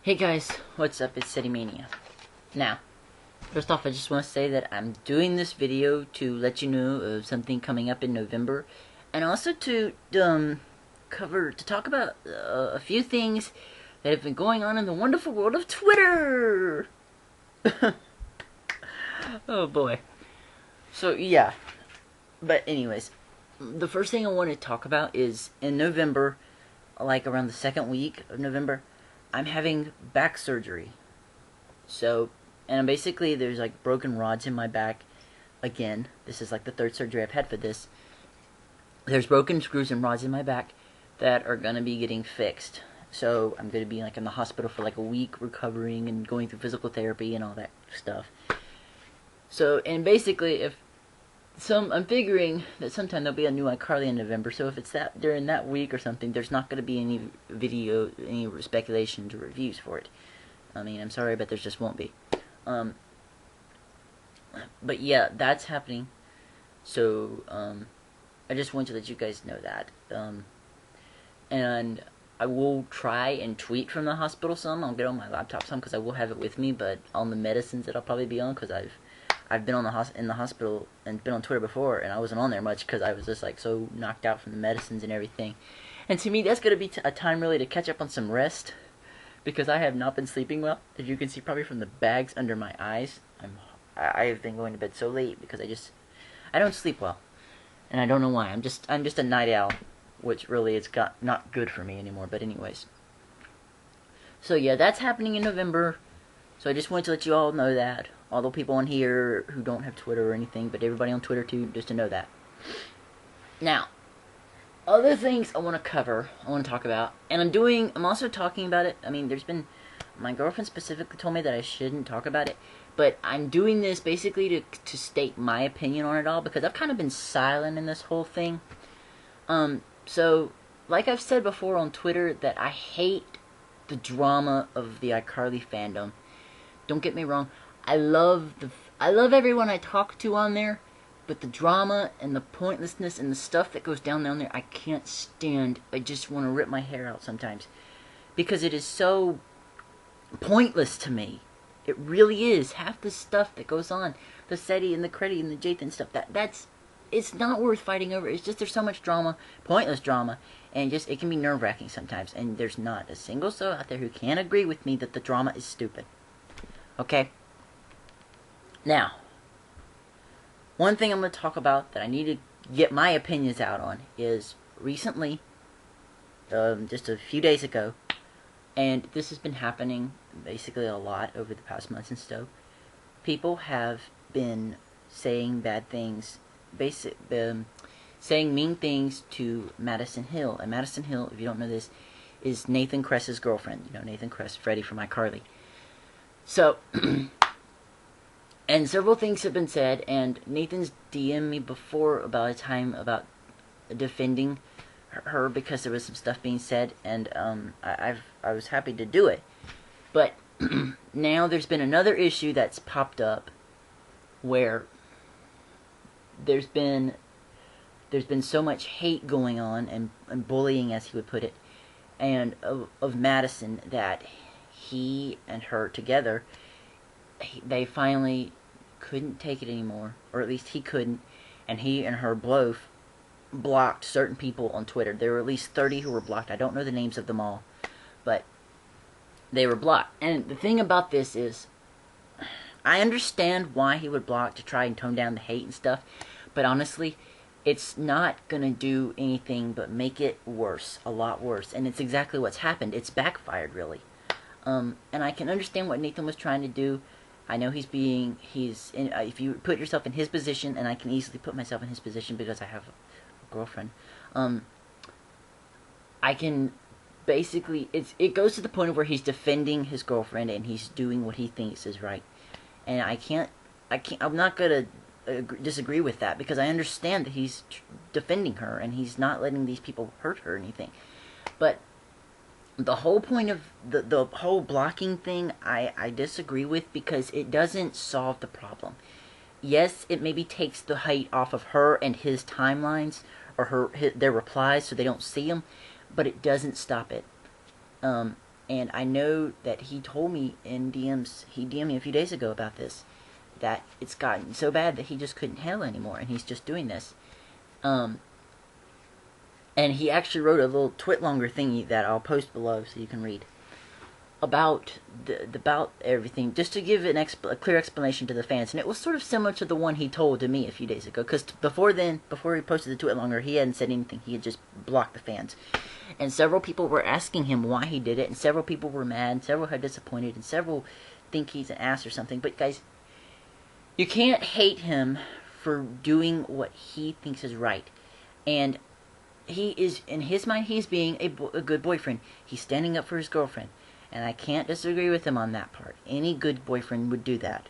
Hey guys, what's up? It's Citymania. Now, first off, I just want to say that I'm doing this video to let you know of something coming up in November, and also to talk about a few things that have been going on in the wonderful world of Twitter. Oh boy. So yeah, but anyways, the first thing I want to talk about is in November, like around the second week of November, I'm having back surgery. So, and basically there's like broken rods in my back again. This is like the third surgery I've had for this. There's broken screws and rods in my back that are going to be getting fixed. So I'm going to be like in the hospital for like a week recovering and going through physical therapy and all that stuff. So, and basically I'm figuring that sometime there'll be a new iCarly in November, so if it's that during that week or something, there's not going to be any video, any speculations or reviews for it. I mean, I'm sorry, but there just won't be. But yeah, that's happening. So, I just want to let you guys know that. And I will try and tweet from the hospital some. I'll get on my laptop some, because I will have it with me, but on the medicines that I'll probably be on, because I've been in the hospital and been on Twitter before, and I wasn't on there much because I was just like so knocked out from the medicines and everything. And to me, that's going to be a time really to catch up on some rest, because I have not been sleeping well. As you can see probably from the bags under my eyes, I have been going to bed so late because I don't sleep well, and I don't know why. I'm just a night owl, which really is not good for me anymore. But anyways, so yeah, that's happening in November. So I just wanted to let you all know that. All the people on here who don't have Twitter or anything, but everybody on Twitter too, just to know that. Now, other things I want to talk about, and I'm also talking about it. I mean, my girlfriend specifically told me that I shouldn't talk about it, but I'm doing this basically to state my opinion on it all, because I've kind of been silent in this whole thing. So, like I've said before on Twitter, that I hate the drama of the iCarly fandom. Don't get me wrong, I love everyone I talk to on there, but the drama and the pointlessness and the stuff that goes down there, I can't stand. I just want to rip my hair out sometimes, because it is so pointless to me. It really is. Half the stuff that goes on, the SETI and the Creddy and the Jathan stuff, it's not worth fighting over. It's just there's so much drama, pointless drama, and just it can be nerve-wracking sometimes. And there's not a single soul out there who can agree with me that the drama is stupid. Okay? Now, one thing I'm going to talk about that I need to get my opinions out on is recently, just a few days ago, and this has been happening basically a lot over the past months and so, people have been saying bad things, saying mean things to Madison Hill. And Madison Hill, if you don't know this, is Nathan Kress's girlfriend. You know, Nathan Kress, Freddie from iCarly. So, and several things have been said, and Nathan's DM'd me before about a time about defending her because there was some stuff being said, and I was happy to do it. But now there's been another issue that's popped up where there's been so much hate going on and bullying, as he would put it, and of Madison, that he and her together, they finally couldn't take it anymore, or at least he couldn't, and he and her both blocked certain people on Twitter. There were at least 30 who were blocked. I don't know the names of them all, but they were blocked. And the thing about this is, I understand why he would block, to try and tone down the hate and stuff, but honestly, it's not gonna do anything but make it worse, a lot worse. And it's exactly what's happened. It's backfired, really. And I can understand what Nathan was trying to do. I know if you put yourself in his position, and I can easily put myself in his position because I have a girlfriend, I can basically, it goes to the point of where he's defending his girlfriend and he's doing what he thinks is right. And I'm not gonna disagree with that, because I understand that he's defending her and he's not letting these people hurt her or anything. But the whole point of the whole blocking thing, I disagree with, because it doesn't solve the problem. Yes, it maybe takes the hate off of her and his timelines, or their replies, so they don't see them, but it doesn't stop it. And I know that he told me in DMs, he DM'd me a few days ago about this, that it's gotten so bad that he just couldn't handle anymore, and he's just doing this. And he actually wrote a little Twitlonger thingy that I'll post below so you can read about about everything, just to give a clear explanation to the fans. And it was sort of similar to the one he told to me a few days ago, because before he posted the Twitlonger, he hadn't said anything. He had just blocked the fans. And several people were asking him why he did it, and several people were mad, and several had disappointed, and several think he's an ass or something. But guys, you can't hate him for doing what he thinks is right. And he is, in his mind, he's being a good boyfriend. He's standing up for his girlfriend. And I can't disagree with him on that part. Any good boyfriend would do that.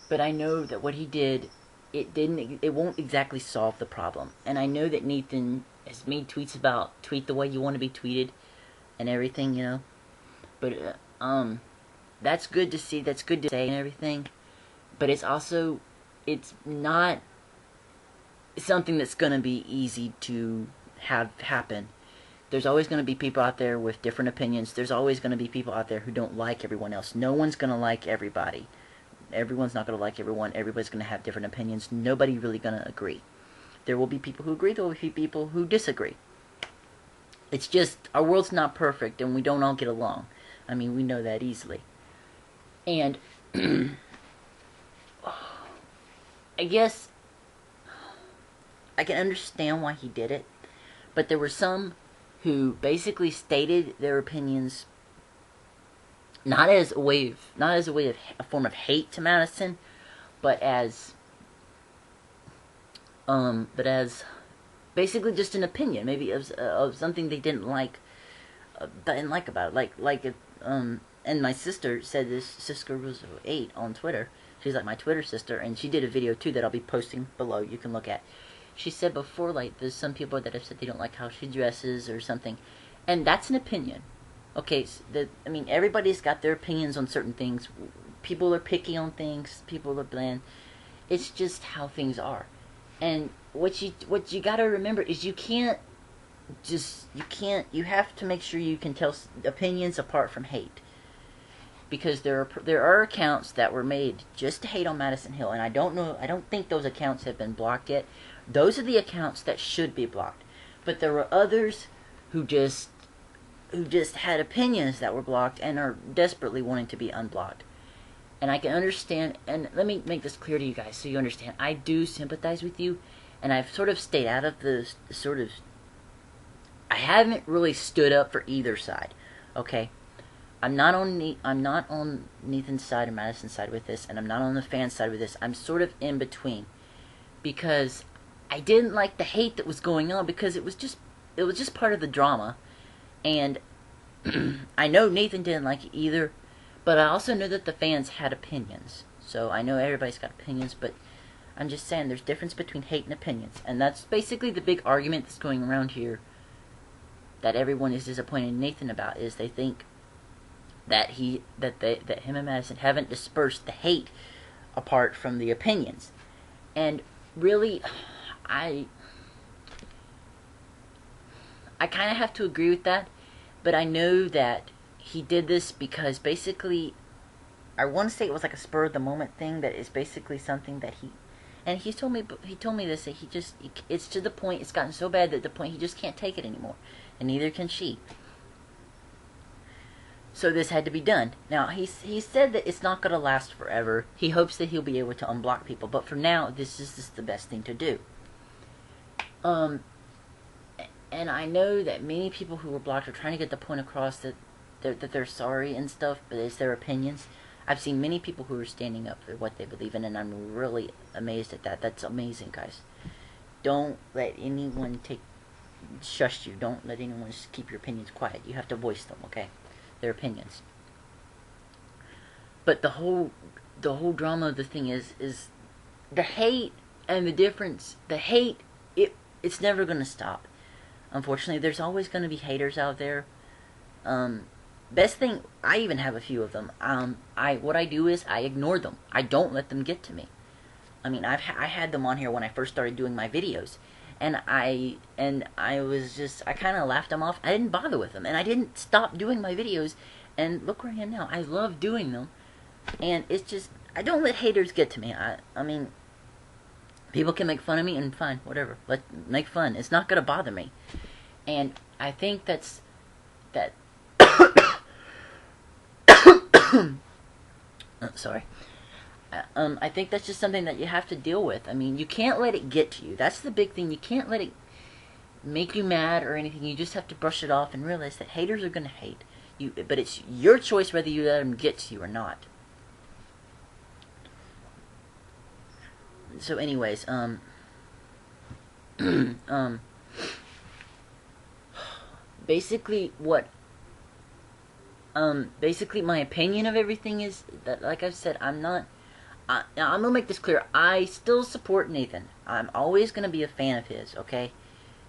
But I know that what he did, it won't exactly solve the problem. And I know that Nathan has made tweets about tweet the way you want to be tweeted and everything, you know. But that's good to see, that's good to say and everything. But it's also, it's not something that's going to be easy to have happen. There's always going to be people out there with different opinions. There's always going to be people out there who don't like everyone else. No one's going to like everybody. Everyone's not going to like everyone. Everybody's going to have different opinions. Nobody's really going to agree. There will be people who agree. There will be people who disagree. It's just, our world's not perfect and we don't all get along. I mean, we know that easily. And I guess I can understand why he did it. But there were some who basically stated their opinions not as a way of a form of hate to Madison, but as basically just an opinion, maybe of something they didn't like about it. And my sister said this. Sister was 8 on Twitter. She's like my Twitter sister, and she did a video too that I'll be posting below. You can look at. She said before, like, there's some people that have said they don't like how she dresses or something. And that's an opinion. Okay, so I mean, everybody's got their opinions on certain things. People are picky on things. People are bland. It's just how things are. And what you gotta remember is you have to make sure you can tell opinions apart from hate. Because there are accounts that were made just to hate on Madison Hill. And I don't think those accounts have been blocked yet. Those are the accounts that should be blocked. But there were others who just had opinions that were blocked and are desperately wanting to be unblocked. And I can understand, and let me make this clear to you guys so you understand. I do sympathize with you, and I've sort of stayed out of the I haven't really stood up for either side. Okay? I'm not on Nathan's side or Madison's side with this, and I'm not on the fan side with this. I'm sort of in between. Because I didn't like the hate that was going on, because it was just part of the drama. And I know Nathan didn't like it either, but I also know that the fans had opinions. So I know everybody's got opinions, but I'm just saying there's difference between hate and opinions. And that's basically the big argument that's going around here that everyone is disappointed in Nathan about, is they think that him and Madison haven't dispersed the hate apart from the opinions. And really, I kind of have to agree with that, but I know that he did this because basically, I want to say it was like a spur of the moment thing, that is basically something that he told me this, that it's to the point, it's gotten so bad that the point he just can't take it anymore, and neither can she. So this had to be done. Now, he said that it's not going to last forever. He hopes that he'll be able to unblock people. But for now, this is just the best thing to do. And I know that many people who were blocked are trying to get the point across that they're sorry and stuff, but it's their opinions. I've seen many people who are standing up for what they believe in, and I'm really amazed at that. That's amazing, guys. Don't let anyone shush you. Don't let anyone just keep your opinions quiet. You have to voice them, okay? Their opinions. But the whole drama of the thing is the hate and the difference. The hate, it's never going to stop. Unfortunately, there's always going to be haters out there. Best thing, I even have a few of them. What I do is I ignore them. I don't let them get to me. I mean, I had them on here when I first started doing my videos, and I was just, I kind of laughed them off. I didn't bother with them, and I didn't stop doing my videos, and look where I am now. I love doing them, and it's just, I don't let haters get to me. I mean, people can make fun of me, and fine, whatever. Let make fun. It's not gonna bother me, and I think that. Sorry. I think that's just something that you have to deal with. I mean, you can't let it get to you. That's the big thing. You can't let it make you mad or anything. You just have to brush it off and realize that haters are gonna hate you, but it's your choice whether you let them get to you or not. So, anyways, basically basically my opinion of everything is that, like I've said, I'm gonna make this clear. I still support Nathan. I'm always gonna be a fan of his, okay?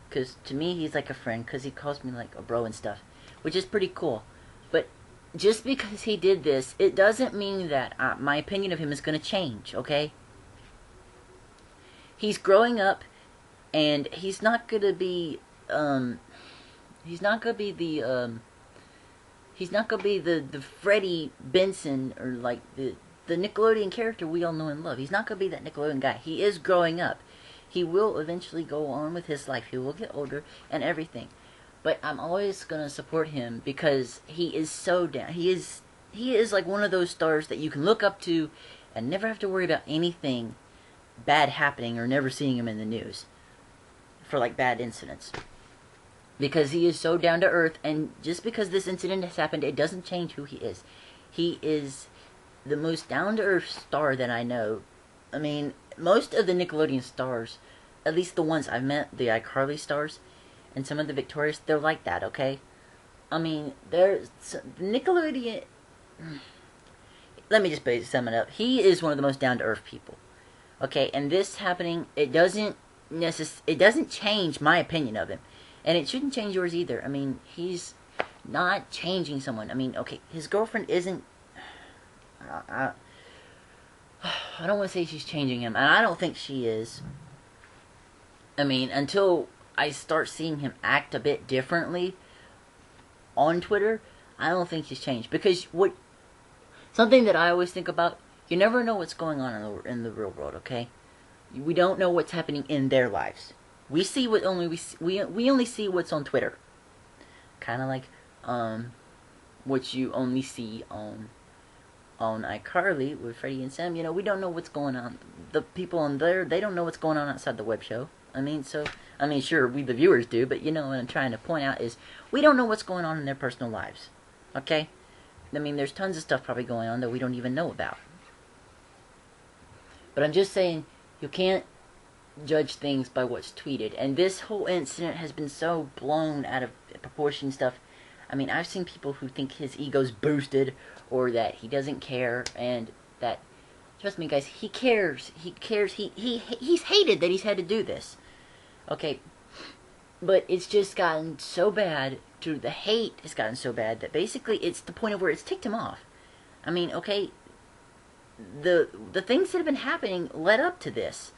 Because to me, he's like a friend, because he calls me like a bro and stuff, which is pretty cool. But just because he did this, it doesn't mean that my opinion of him is gonna change, okay? He's growing up, and he's not gonna be, he's not gonna be the Freddie Benson, or like the Nickelodeon character we all know and love. He's not gonna be that Nickelodeon guy. He is growing up. He will eventually go on with his life. He will get older and everything. But I'm always gonna support him because he is so down. He is like one of those stars that you can look up to and never have to worry about anything bad happening or never seeing him in the news for like bad incidents. Because he is so down to earth, and just because this incident has happened, it doesn't change who he is. He is the most down to earth star that I know. I mean, most of the Nickelodeon stars, at least the ones I've met, the iCarly stars, and some of the Victorias, they're like that, okay? I mean, there's Nickelodeon. Let me just sum it up. He is one of the most down to earth people. Okay, and this happening, it doesn't change my opinion of him. And it shouldn't change yours either. I mean, he's not changing someone. I mean, okay, his girlfriend isn't... I don't want to say she's changing him, and I don't think she is. I mean, until I start seeing him act a bit differently on Twitter, I don't think she's changed. Because something that I always think about, you never know what's going on in the real world, okay? We don't know what's happening in their lives. We see what we only see what's on Twitter. Kind of like what you only see on iCarly with Freddie and Sam. You know, we don't know what's going on. The people on there, they don't know what's going on outside the web show. I mean, sure, we the viewers do, but you know what I'm trying to point out is we don't know what's going on in their personal lives. Okay? I mean, there's tons of stuff probably going on that we don't even know about. But I'm just saying, you can't judge things by what's tweeted. And this whole incident has been so blown out of proportion stuff. I mean, I've seen people who think his ego's boosted, or that he doesn't care, and that, trust me guys, he cares. He cares. He's hated that he's had to do this. Okay, but it's just gotten so bad, the hate has gotten so bad, that basically it's the point of where it's ticked him off. I mean, okay, the things that have been happening led up to this.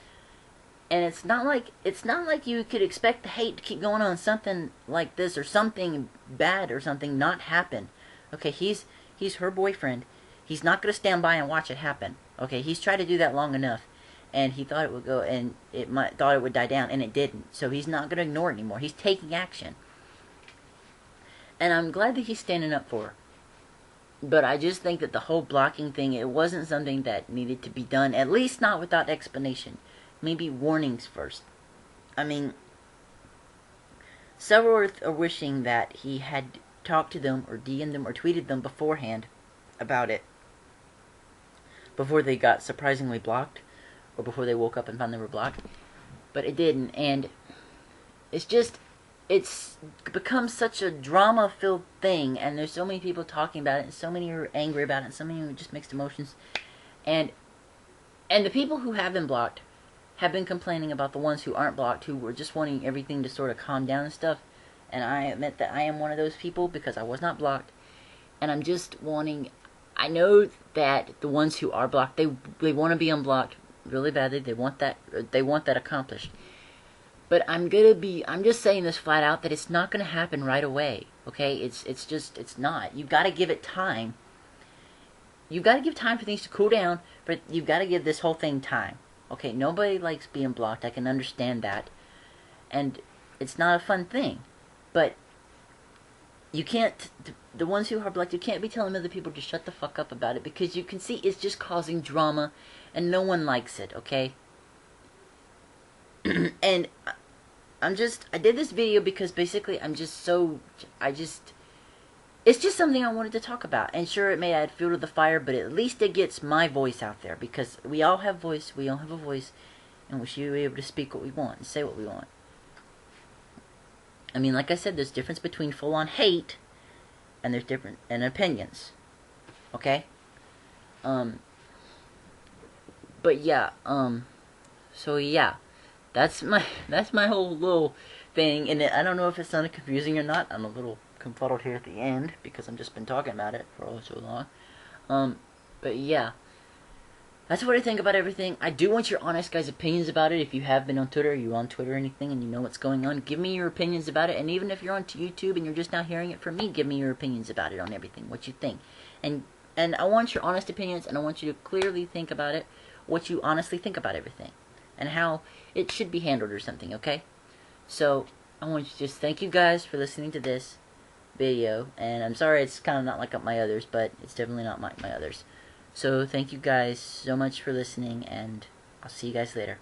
And it's not like you could expect the hate to keep going on something like this, or something bad or something not happen. Okay, he's her boyfriend. He's not going to stand by and watch it happen. Okay, he's tried to do that long enough, and he thought it would go, and thought it would die down, and it didn't. So he's not going to ignore it anymore. He's taking action. And I'm glad that he's standing up for her. But I just think that the whole blocking thing, it wasn't something that needed to be done, at least not without explanation. Maybe warnings first. I mean, several are wishing that he had talked to them, or DM'd them, or tweeted them beforehand about it, before they got surprisingly blocked, or before they woke up and found they were blocked. But it didn't, and it's become such a drama-filled thing, and there's so many people talking about it, and so many are angry about it, and so many are just mixed emotions. And the people who have been blocked have been complaining about the ones who aren't blocked, who were just wanting everything to sort of calm down and stuff. And I admit that I am one of those people, because I was not blocked. And I'm just wanting... I know that the ones who are blocked, they want to be unblocked really badly. They want that accomplished. But I'm just saying this flat out that it's not gonna happen right away. Okay, it's not. You've got to give it time. You've got to give time for things to cool down, but you've got to give this whole thing time. Okay, nobody likes being blocked. I can understand that, and it's not a fun thing. But you can't. The ones who are blocked, you can't be telling other people to shut the fuck up about it, because you can see it's just causing drama, and no one likes it. Okay. And I did this video because basically it's just something I wanted to talk about. And sure, it may add fuel to the fire, but at least it gets my voice out there, because we all have voice, we all have a voice, and we should be able to speak what we want and say what we want. I mean, like I said, there's difference between full-on hate and there's different opinions. Okay? But yeah, so yeah. That's my whole little thing, and I don't know if it sounded confusing or not. I'm a little confuddled here at the end because I've just been talking about it for so long. But yeah, that's what I think about everything. I do want your honest guys' opinions about it. If you have been on Twitter, you on Twitter or anything, and you know what's going on, give me your opinions about it. And even if you're on YouTube and you're just now hearing it from me, give me your opinions about it on everything, what you think. And I want your honest opinions, and I want you to clearly think about it, what you honestly think about everything, and how it should be handled or something, okay? So, I want to just thank you guys for listening to this video, and I'm sorry it's kind of not like my others, but it's definitely not like my others. So, thank you guys so much for listening, and I'll see you guys later.